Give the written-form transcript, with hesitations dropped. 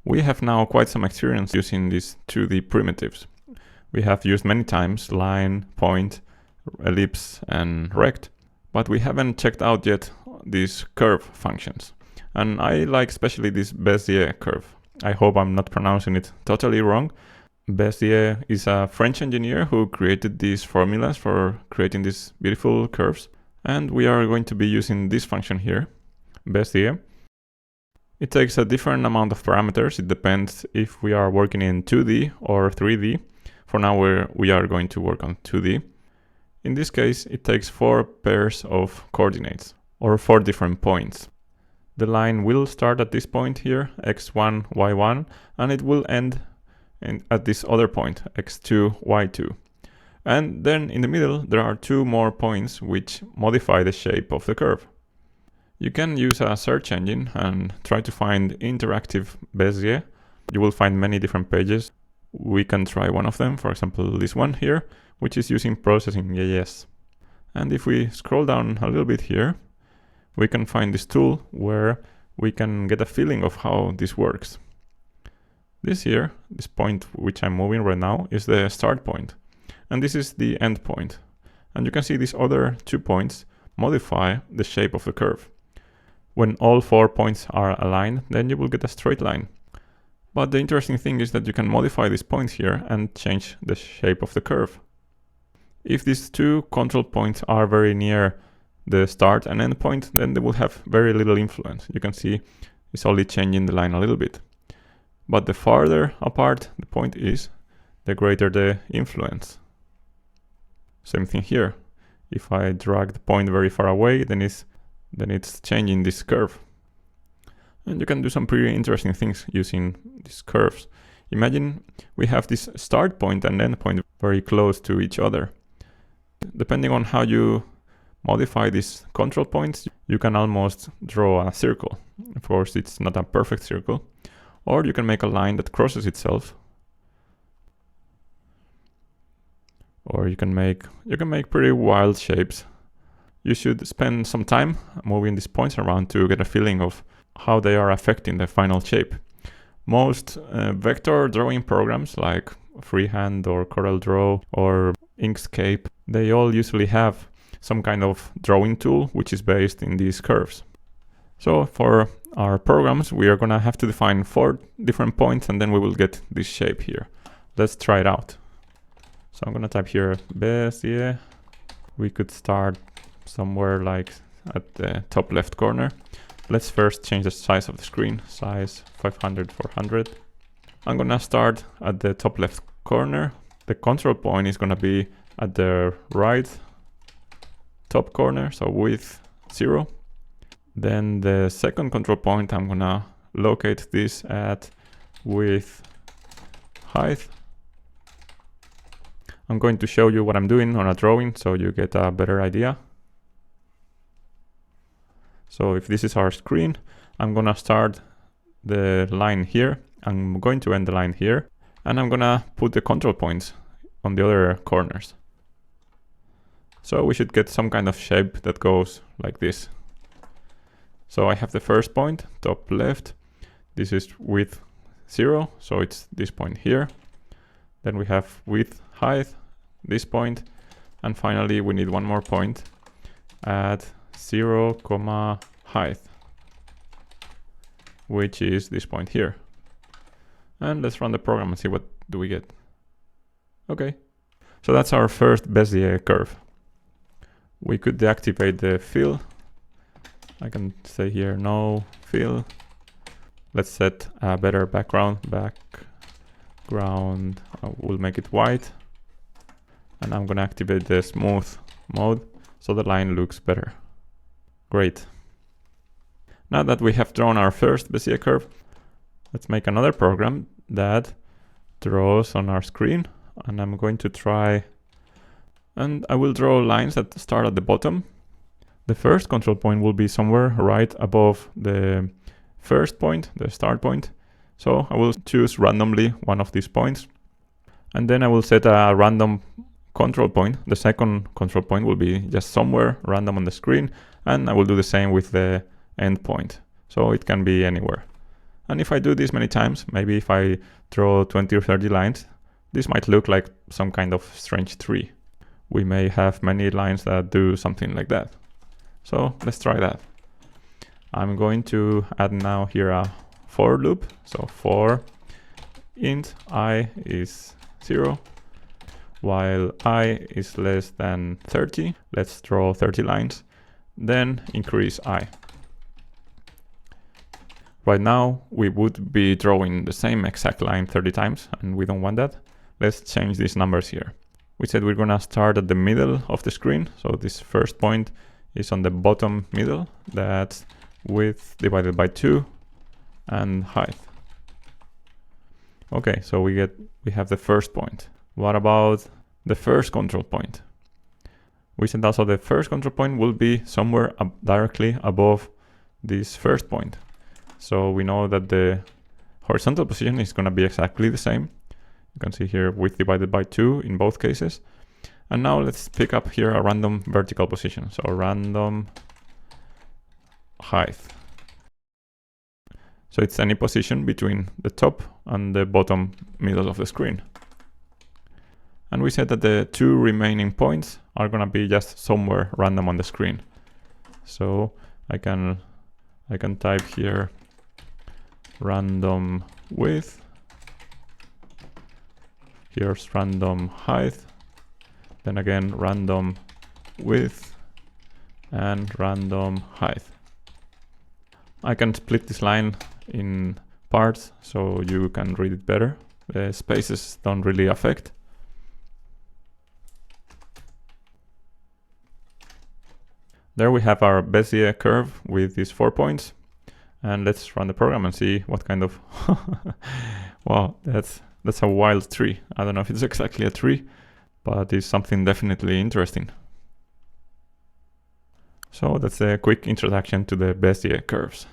We have now quite some experience using these 2D primitives. We have used many times line, point, ellipse and rect, but we haven't checked out yet these curve functions. And I like especially this Bézier curve. I hope I'm not pronouncing it totally wrong. Bézier is a French engineer who created these formulas for creating these beautiful curves. And we are going to be using this function here, Bézier. It takes a different amount of parameters. It depends if we are working in 2D or 3D. For now, we are going to work on 2D. In this case, it takes 4 pairs of coordinates, or 4 different points. The line will start at this point here, x1, y1, and it will end at this other point, x2, y2. And then in the middle, there are 2 more points which modify the shape of the curve. You can use a search engine and try to find interactive Bézier. You will find many different pages. We can try one of them, for example this one here, which is using Processing.js. And if we scroll down a little bit here, we can find this tool where we can get a feeling of how this works. This here, this point which I'm moving right now, is the start point. And this is the end point. And you can see these other 2 points modify the shape of the curve. When all 4 points are aligned, then you will get a straight line. But the interesting thing is that you can modify these points here and change the shape of the curve. If these 2 control points are very near the start and end point, then they will have very little influence. You can see it's only changing the line a little bit. But the farther apart the point is, the greater the influence. Same thing here. If I drag the point very far away, then it's changing this curve. And you can do some pretty interesting things using these curves. Imagine we have this start point and end point very close to each other. Depending on how you modify these control points, you can almost draw a circle. Of course, it's not a perfect circle. Or you can make a line that crosses itself. Or you can make pretty wild shapes. You should spend some time moving these points around to get a feeling of how they are affecting the final shape. Most vector drawing programs like Freehand or CorelDRAW or Inkscape, they all usually have some kind of drawing tool which is based in these curves. So for our programs, we are going to have to define 4 different points and then we will get this shape here. Let's try it out. So I'm going to type here Bézier. We could start somewhere like at the top left corner. Let's first change the size of the screen, size 500, 400. I'm going to start at the top left corner. The control point is going to be at the right top corner, so width 0. Then the second control point, I'm going to locate this at width height. I'm going to show you what I'm doing on a drawing so you get a better idea. So if this is our screen, I'm going to start the line here. I'm going to end the line here. And I'm going to put the control points on the other corners. So we should get some kind of shape that goes like this. So I have the first point, top left. This is width 0, so it's this point here. Then we have width height, this point. And finally, we need one more point at 0, height, which is this point here. And let's run the program and see what do we get. Okay, so that's our first Bézier curve. We could deactivate the fill. I can say here no fill. Let's set a better background. We'll make it white. And I'm gonna activate the smooth mode so the line looks better. Great. Now that we have drawn our first Bézier curve, let's make another program that draws on our screen. And I'm going to try, and I will draw lines that start at the bottom. The first control point will be somewhere right above the first point, the start point. So I will choose randomly one of these points. And then I will set a random control point. The second control point will be just somewhere random on the screen. And I will do the same with the end point. So it can be anywhere. And if I do this many times, maybe if I draw 20 or 30 lines, this might look like some kind of strange tree. We may have many lines that do something like that. So let's try that. I'm going to add now here a for loop. So for int I is 0, while I is less than 30. Let's draw 30 lines, then increase I. Right now, we would be drawing the same exact line 30 times, and we don't want that. Let's change these numbers here. We said we're gonna start at the middle of the screen. So this first point is on the bottom middle. That's width divided by 2 and height. Okay, so we have the first point. What about the first control point? We said also the first control point will be somewhere directly above this first point. So we know that the horizontal position is going to be exactly the same. You can see here width divided by 2 in both cases. And now let's pick up here a random vertical position. So random height. So it's any position between the top and the bottom middle of the screen. And we said that the 2 remaining points are going to be just somewhere random on the screen. So I can type here random width, here's random height, then again random width and random height. I can split this line in parts so you can read it better. The spaces don't really affect. There we have our Bezier curve with these 4 points. And let's run the program and see what kind of wow, that's a wild tree. I don't know if it's exactly a tree, but it's something definitely interesting. So that's a quick introduction to the Bezier curves.